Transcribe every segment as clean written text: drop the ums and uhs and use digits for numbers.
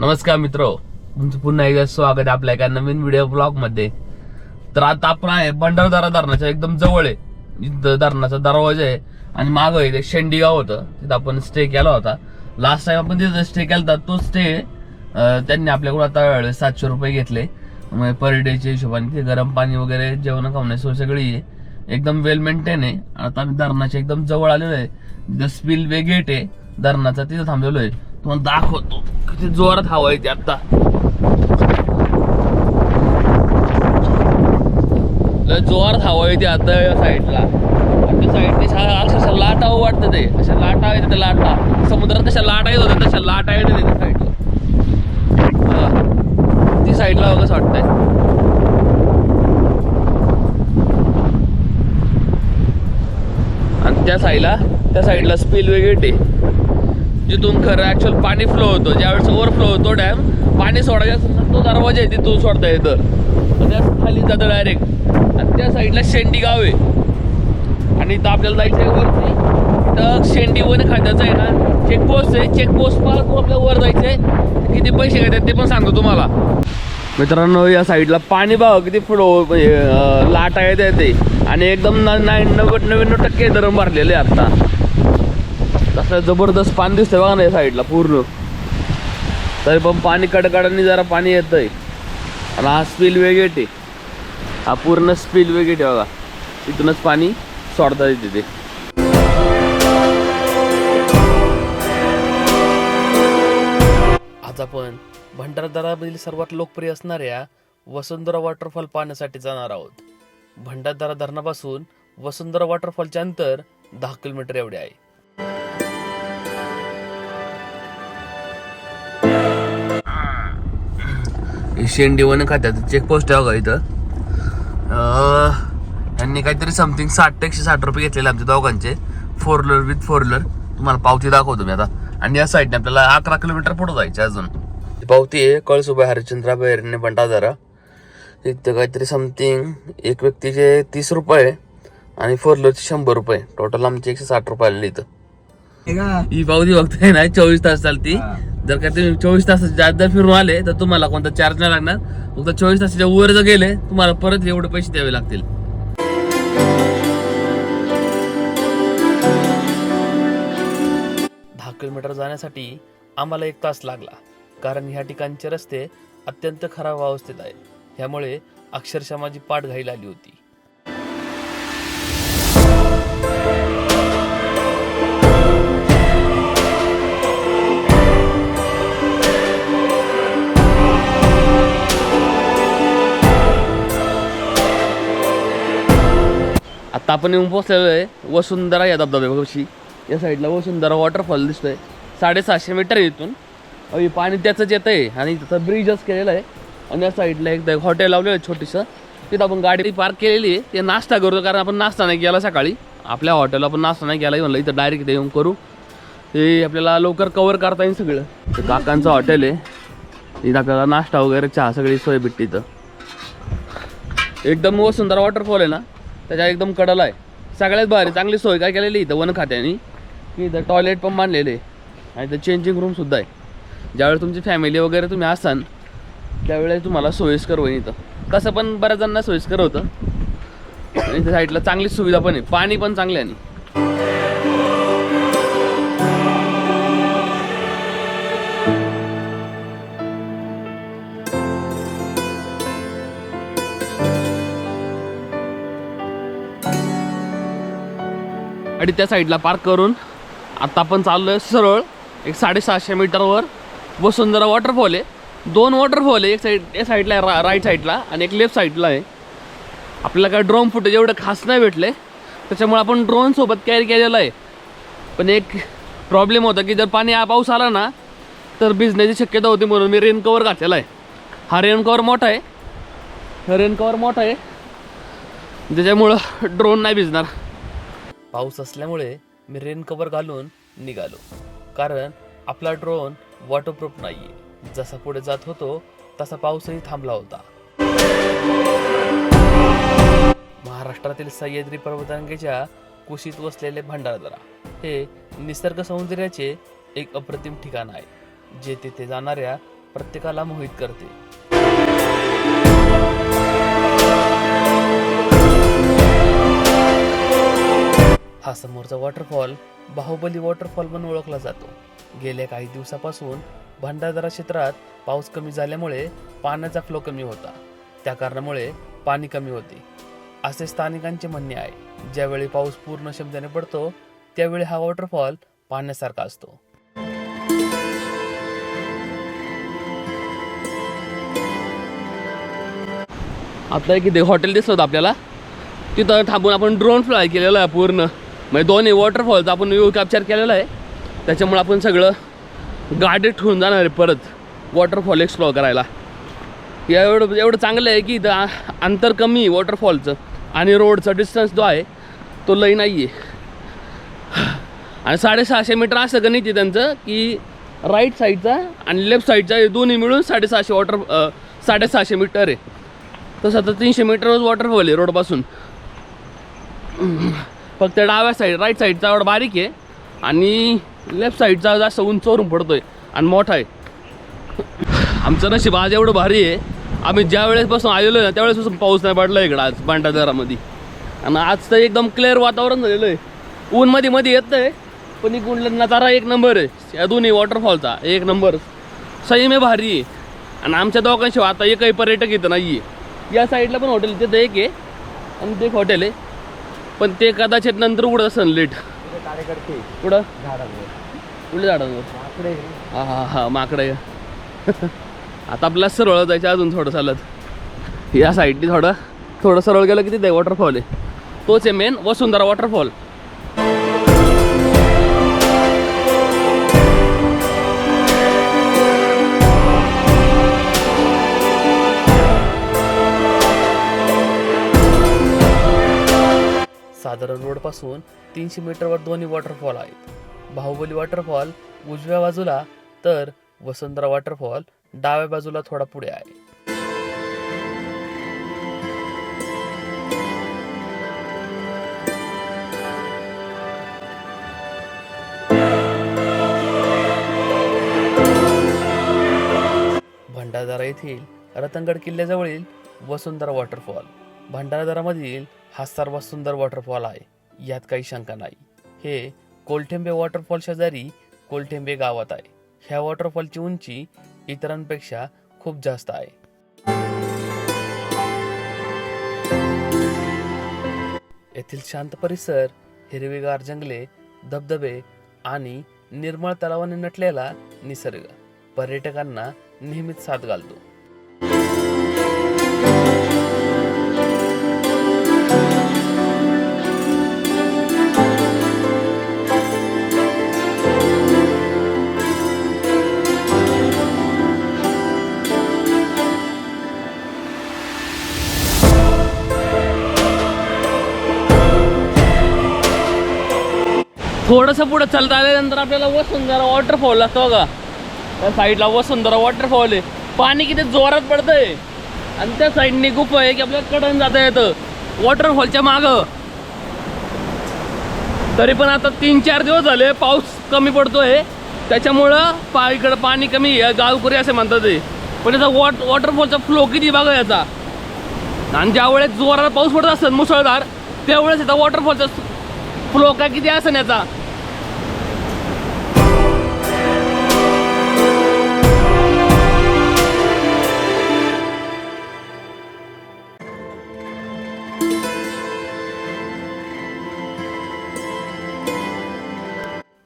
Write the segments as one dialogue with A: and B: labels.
A: नमस्कार मित्र, तुमचं पुन्हा एकदा स्वागत आहे आपल्या एका नवीन व्हिडिओ ब्लॉग मध्ये। तर आता आपण आहे भंडारदरा धरणाच्या एकदम जवळ आहे। इथं धरणाचा दरवाजा आहे आणि मागं इथे शेंडी गाव होतं, तिथं आपण स्टे केला होता। लास्ट टाइम आपण तिथं स्टे केला होता, तो स्टे त्यांनी आपल्याकडून आता 700 रुपये घेतले पर डेच्या हिशोबाने। ते गरम पाणी वगैरे जेवण खाण्याची सोय सगळी आहे, एकदम वेल मेंटेन आहे। आता आम्ही धरणाच्या एकदम जवळ आलेलो आहे, तिथं स्पिलवे गेट आहे धरणाचा, तिथं थांबलेलो आहे। तुम्हाला दाखवतो किती जोरात हवा येते आता, लय जोरात हवा येते आता या साईडला। आपल्या साईडने अक्षरशः लाटा वाटतं, ते अशा लाटा येते, लाटा समुद्रात कशा लाटा येत होत्या तशा लाटा येते त्या साईडला। ती साईडला कसं वाटतंय, आणि त्या साईडला स्पिलवे गेट आहे, जिथून खरं ऍक्च्युअल पाणी फ्लो होतो। ज्यावेळेस ओव्हरफ्लो होतो डॅम, पाणी सोडायचा तो दरवाजा आहे तिथून सोडता येतं, त्या खाली जातं डायरेक्ट। आणि त्या साईडला शेंडी गाव आहे, आणि इथं आपल्याला जायचं आहे वरती। तर शेंडी वन खात्याचं आहे ना चेकपोस्ट आहे, चेकपोस्ट पार आपल्याला वर जायचं आहे। किती पैसे घेतात ते पण सांगतो तुम्हाला मित्रांनो। या साईडला पाणी बघा किती फ्लो लाटा येत आहे, आणि एकदम 99% धरण भरलेले आहे आता। तसं जबरदस्त पाणी दिसतंय बघा ना या साईडला पूर्ण, तरी पण पाणी कडकडाने जरा पाणी येतंय। आणि हा स्पिलवे गेट आहे, हा पूर्ण स्पिलवे गेट आहे बघा, इथूनच पाणी सोडता येते ते। आज आपण भंडारदरामधील सर्वात लोकप्रिय असणाऱ्या वसुंधरा वॉटरफॉल पाहण्यासाठी जाणार आहोत। भंडारदरा धरणापासून वसुंधरा वॉटरफॉलचे अंतर 10 किलोमीटर एवढे आहे। शेंडी वन खात्याचं चेकपोस्ट आहे बघा इथं। यांनी काहीतरी समथिंग 60 ते 160 रुपये घेतलेले आमच्या दोघांचे, 4 व्हीलर विथ 4 व्हीलर। तुम्हाला पावती दाखवतो मी आता। आणि या साईडने आपल्याला 11 किलोमीटर पुढे जायचं अजून। पावती आहे कळसुबाई हरिश्चंद्रा बहिरने भंडारदरा। इथं काहीतरी समथिंग एक व्यक्तीचे 30 रुपये आणि 4 व्हीलरचे 100 रुपये, टोटल आमचे 160 रुपये आलेले इथं। ही पावती बघताय ना 24 तास चालती। जर का तुम्ही 24 तासाच्या जास्त फिरून आले तर तुम्हाला कोणता चार्ज नाही लागणार, फक्त 24 तासाच्या वर जर गेले तुम्हाला परत एवढे पैसे द्यावे लागतील। 10 किलोमीटर जाण्यासाठी आम्हाला 1 तास लागला, कारण ह्या ठिकाणचे रस्ते अत्यंत खराब अवस्थेत आहेत, त्यामुळे अक्षरशः माझी पाठ घाई आली होती। आता आपण येऊन पोहोचलेलो आहे वसुंधरा या धबधब्यापाशी। या साईडला वसुंधरा वॉटरफॉल दिसतोय, 750 मीटर इथून पाणी त्याचंच येत आहे, आणि तिथं ब्रिजच केलेला आहे। आणि या साईडला एक हॉटेल लावलेलं आहे छोटीसं, तिथं आपण गाडी पार्क केलेली आहे। ते नाश्ता करतो, कारण आपण नाश्ता नाही केला सकाळी, आपल्या हॉटेलला आपण नाश्ता नाही केला, म्हणलं इथं डायरेक्ट इथे येऊन करू, ते आपल्याला लवकर कव्हर करता येईल सगळं। ते काकांचं हॉटेल आहे, इथं आपल्याला नाश्ता वगैरे चहा सगळी सोय भेटते इथं। एकदम वसुंधरा वॉटरफॉल आहे ना त्याच्या एकदम कडेला आहे, सगळ्यात भारी चांगली सोय काय केलेली इथं वन खात्याने, की इथं टॉयलेट पण बांधलेले आणि इथं चेंजिंग रूम सुद्धा आहे। ज्यावेळेस तुमची फॅमिली वगैरे तुम्ही असाल त्यावेळेस तुम्हाला सोयीस्कर होईल इथं, कसं पण बऱ्याच जणांना सोयीस्कर होतं। आणि इथं साईडला चांगली सुविधा पण आहे, पाणी पण चांगले आहे। आणि त्या साईडला पार्क करून आता आपण चाललोय सरळ एक 750 मीटरवर वसुंधरा वॉटरफॉल आहे। 2 वॉटरफॉल आहे, एक साईड या साईडला राईट साईडला आणि एक लेफ्ट साईडला आहे। आपल्याला काय ड्रोन फुटेज एवढं खास नाही भेटले, त्याच्यामुळे आपण ड्रोन सोबत कॅरी केलेलं आहे। पण एक प्रॉब्लेम होता की जर पाऊस आला ना तर भिजण्याची शक्यता होती, म्हणून मी रेन कवर घातलेला आहे। हा रेन कवर मोठा आहे, त्याच्यामुळं ड्रोन नाही भिजणार। पाऊस असल्यामुळे मी रेन कवर घालून निघालो, कारण आपला ड्रोन वॉटरप्रूफ नाहीये। जसा पुढे जात होतो तसा पाऊसही थांबला होता। महाराष्ट्रातील सह्याद्री पर्वतरांगेच्या कुशीत वसलेले भंडारदरा हे निसर्ग सौंदर्याचे एक अप्रतिम ठिकाण आहे, जे तिथे जाणाऱ्या प्रत्येकाला मोहित करते. हा समोरचा वॉटरफॉल बाहुबली वॉटरफॉल म्हणून ओळखला जातो. गेल्या काही दिवसापासून भंडारदरा क्षेत्रात पाऊस कमी झाल्यामुळे पाण्याचा फ्लो कमी होता. त्या कारणामुळे पाणी कमी होते असे स्थानिकांचे म्हणणे आहे. ज्यावेळी पाऊस पूर्ण क्षमतेने पडतो त्यावेळी हा वॉटरफॉल पाहण्यासारखा असतो. आता एक हॉटेल दिसलं होतं आपल्याला, तिथं थांबून आपण ड्रोन फ्लाय केलेला आहे पूर्ण, म्हणजे दोन्ही वॉटरफॉलचा आपण व्ह्यू कॅप्चर केलेला आहे. त्याच्यामुळे आपण सगळं गाडीत ठेवून जाणार आहे परत वॉटरफॉल एक्सप्लोअर करायला. एवढं चांगलं आहे की इथं अंतर कमी वॉटरफॉलचं आणि रोडचा डिस्टन्स जो आहे तो लई नाही आहे. आणि 650 मीटर असं गणित आहे त्यांचं की राईट साईडचा आणि लेफ्ट साईडचा दोन्ही मिळून 650 मीटर आहे. तसं तर 300 मीटरच वॉटरफॉल आहे रोडपासून. फक्त डाव्या साईड राईट साईडचा एवढा बारीक आहे आणि लेफ्ट साईडचा जास्त उंचावरून पडतोय आणि मोठा आहे. आमचं नशीब आज एवढं भारी आहे, आम्ही ज्या वेळेसपासून आलेलो आहे ना त्यावेळेसपासून पाऊस नाही पडला इकडं आज भांडारदरामध्ये. आणि आज तर एकदम क्लिअर वातावरण झालेलं आहे. ऊन मध्ये येत आहे पण इकडून नजारा एक नंबर आहे. या दोन्ही वॉटरफॉलचा एक नंबर सही भारी आहे. आणि आमच्या दोघांशिवाय आता एकही पर्यटक इथं नाही आहे. या साईडला पण हॉटेल तिथं एक आहे आणि ते एक हॉटेल आहे, पण ते कदाचित नंतर उघडत असेल लेट. कुठं कुठल्या झाडांवर? हा माकडे. आता आपल्याला सरळ जायचं अजून थोडं चालत. या साईडनी थोडं सरळ गेलं की तिथे वॉटरफॉल आहे. तोच आहे मेन वसुंधरा वॉटरफॉल. साधारण रोडपासून 300 मीटरवर दोन्ही वॉटरफॉल आहेत. बाहुबली वॉटरफॉल उजव्या बाजूला तर वसुंधरा वॉटरफॉल डाव्या बाजूला थोडा पुढे आहे. भंडारदरा येथील रतनगड किल्ल्याजवळील वसुंधरा वॉटरफॉल भंडारदरामधील हा सर्वात सुंदर वॉटरफॉल आहे, यात काही शंका नाही. हे kolthembe वॉटरफॉल शेजारी kolthembe गावात आहे. ह्या वॉटरफॉलची उंची इतरांपेक्षा खूप जास्त आहे. येथील शांत परिसर, हिरवीगार जंगले, धबधबे आणि निर्मळ तलावाने नटलेला निसर्ग पर्यटकांना नेहमीच साथ घालतो. थोडंसं पुढे चालत आल्यानंतर आपल्याला वसुंधरा वॉटरफॉल लागतो बघा. त्या साईडला वसुंधरा वॉटरफॉल आहे. पाणी किती जोरात पडतंय आणि त्या साईडने गुफा आहे की आपल्याला कडन जाता येतं वॉटरफॉलच्या मागं. तरी पण आता 3-4 दिवस झाले पाऊस कमी पडतोय, त्याच्यामुळं इकडं पाणी कमी आहे. गावकरी असे म्हणतात ते. पण याचा वॉटरफॉलचा फ्लो किती बघा याचा. आणि ज्या वेळेस जोरात पाऊस पडत असेल मुसळधार त्यावेळेस याचा वॉटरफॉलचा फ्लो काय किती असेल याचा.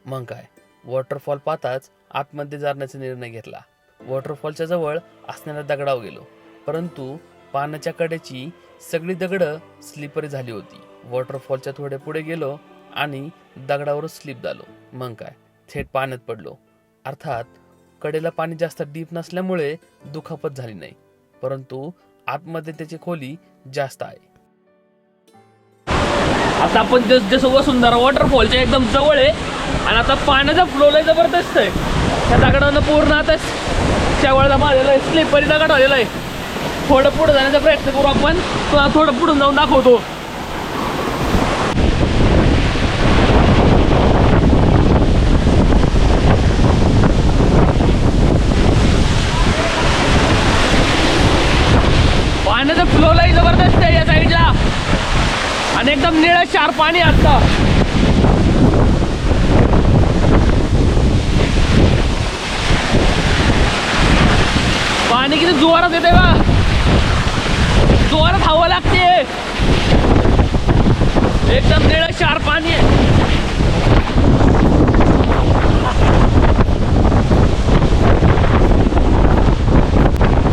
A: मग काय वॉटरफॉल पाहताच आतमध्ये जाण्याचा निर्णय घेतला. वॉटरफॉलच्या जवळ असणाऱ्या दगडावर गेलो, परंतु पाण्याच्या कडेची सगळी दगडं स्लिपरी झाली होती. वॉटरफॉलच्या थोडे पुढे गेलो आणि दगडावर स्लिप झालो. मग काय थेट पाण्यात पडलो. अर्थात कडेला पाणी जास्त डीप नसल्यामुळे दुखापत झाली नाही, परंतु आतमध्ये त्याची खोली जास्त आहे. आता आपण जसं वसुंधरा वॉटरफॉलच्या एकदम जवळ आहे आणि आता पाण्याचा फ्लो लय जबरदस्त आहे. त्या दगडानं पूर्ण आता शेवळला मारलेला आहे, स्लिपरी दगड आलेला आहे. थोडं पुढे जाण्याचा प्रयत्न करू आपण. थोडं पुढून जाऊन दाखवतो. क्षार पाणी आता. पाणी किती जोरात येते का, जोरात हवा लागते. एकदम निळं क्षार पाणी आहे.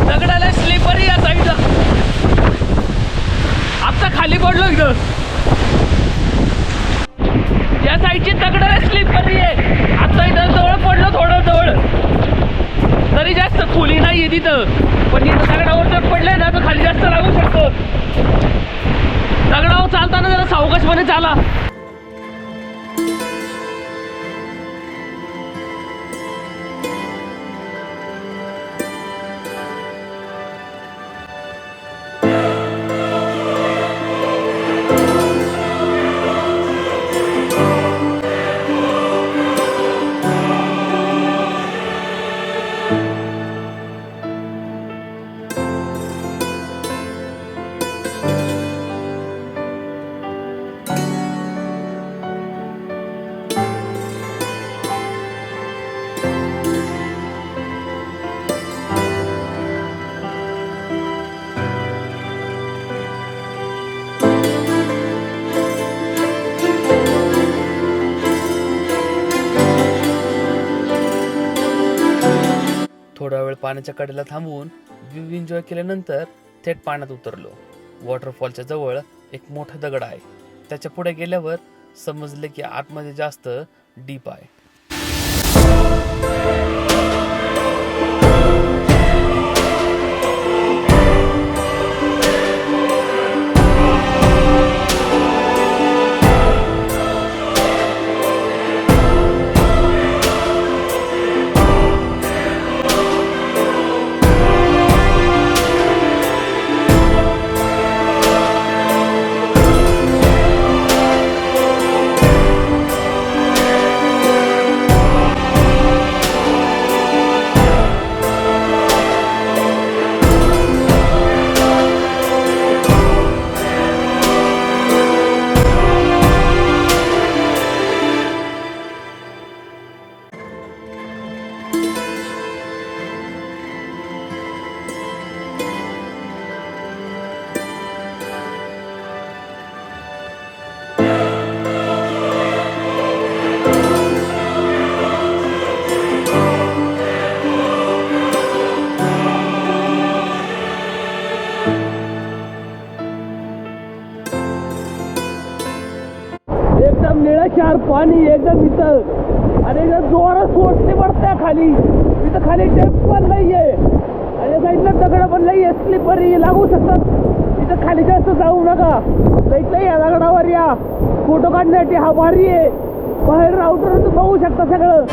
A: दगडाला स्लिपरी या साईडला. आता खाली पडलो इथं. या साईडची दगडाला स्लिपरी आहे. आता इथं जवळ पडलो, थोडं जवळ, तरी जास्त खोली नाहीये तिथं. पण इथं दगडावर जर पडले ना तर खाली जास्त लागू शकतो. दगडावर चालताना जरा सावकाशपणे चाला. थोडा वेळ पाण्याच्या कडेला थांबून व्ह्यू एन्जॉय केल्यानंतर थेट पाण्यात उतरलो. वॉटरफॉलच्या जवळ एक मोठा दगड आहे. त्याच्या पुढे गेल्यावर समजले की आतमध्ये जास्त डीप आहे. एकदम निळं क्षार पाणी एकदम इथं, आणि एकदम जोरात सोडते पडते खाली. इथं खाली टेप पण नाहीये आणि साईडला दगड पण नाहीये, स्लिपरी लागू शकतात. इथं खाली जास्त जाऊ नका. लई या दगडावर या. फोटो काढण्यासाठी हा भारी आहे. बाहेर राऊटर बघू शकता सगळं.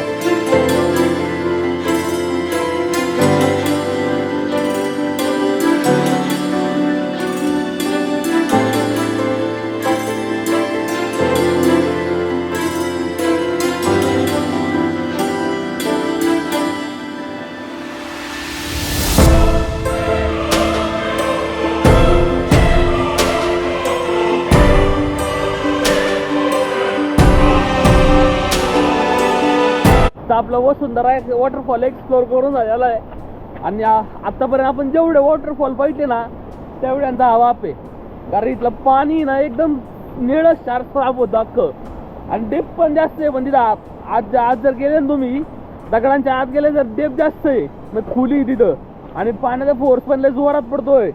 A: आपलं वसुंधरा वॉटरफॉल एक्सप्लोर करून झालेला आहे. आणि आतापर्यंत आपण जेवढे वॉटरफॉल पाहिले ना तेवढ्यांचा हा वाप आहे. कारण इथलं पाणी ना एकदम निळं क्षार साफ होतं अख्खं. आणि डेप पण जास्त आहे. म्हणजे आज जर गेले ना तुम्ही दगडांच्या आत गेले तर डेप जास्त आहे. मग खुली तिथं आणि पाण्याचा फोर्स पण लय जोरात पडतोय.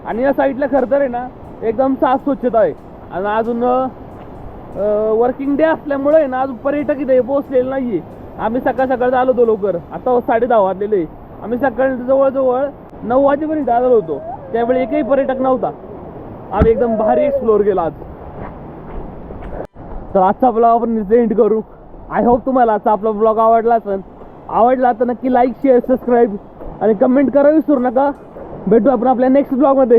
A: आणि या साईडला खरं तर आहे ना एकदम साफ स्वच्छता आहे. आणि अजून वर्किंग डे असल्यामुळे ना अजून पर्यटक इथे पोहोचलेले नाहीये. आम्ही सकाळ आलो होतो लवकर. आता 10:30 वाजलेले. आम्ही सकाळी जवळजवळ 9 वाजेपर्यंत आलो होतो. त्यावेळी एकही पर्यटक नव्हता. आम्ही एकदम भारी एक्सप्लोर केला आज. तर आजचा ब्लॉग आपण एंड करू. आय होप तुम्हाला आजचा आपला ब्लॉग आवडला असेल. आवडला तर नक्की लाईक शेअर सबस्क्राईब आणि कमेंट करायला विसरू नका. भेटू आपण आपल्या नेक्स्ट ब्लॉग मध्ये.